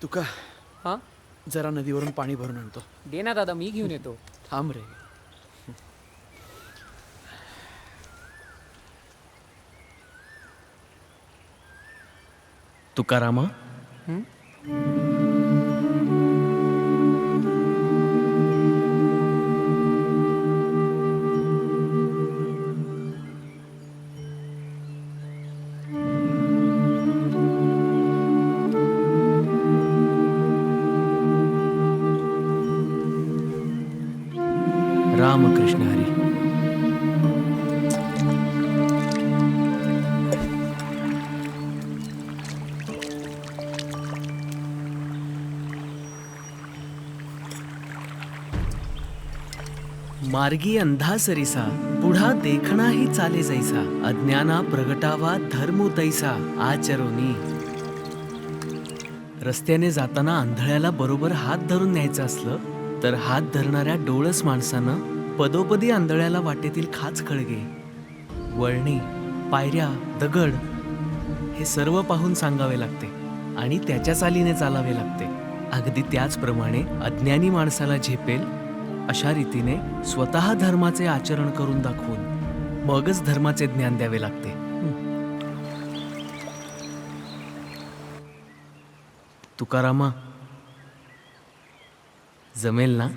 तुका हां जरा नदीवरून पाणी भरून आणतो. दे ना दादा, मी घेऊन येतो. थांब रे. तुकारामा, हं? रामकृष्ण हरी. मार्गी अंधा सरिसा पुढा देखणाही चाले जैसा, अज्ञाना प्रगटावा धर्म तैसा आचरोनी. रस्त्याने जाताना आंधळ्याला बरोबर हात धरून न्यायचं असलं तर हात धरणाऱ्या डोळस माणसानं पदोपदी आंधळ्याला वाटेतील खाच खळगे, वळणे, पायऱ्या, दगड हे सर्व पाहून सांगावे लागते आणि त्याच्या चालीने चालावे लागते. अगदी त्याचप्रमाणे अज्ञानी माणसाला झेपेल अशा रीतीने स्वतः धर्माचे आचरण करून दाखवून मगच धर्माचे ज्ञान द्यावे लागते. तुकारामा, जमेल ना?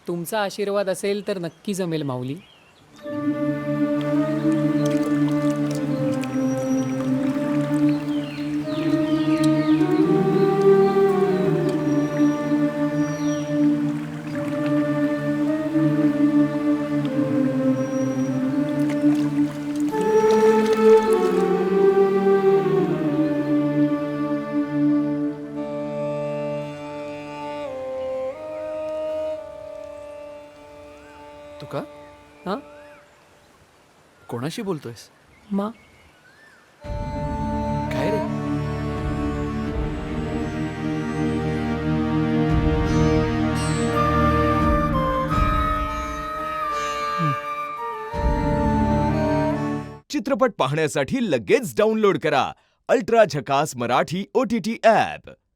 तुमचा आशीर्वाद असेल तर नक्की जमेल माऊली. तुका हां कोणाशी बोलतोयस? मा काय रे? चित्रपट पाहण्यासाठी लगेच डाउनलोड करा अल्ट्रा झकास मराठी OTT ॲप.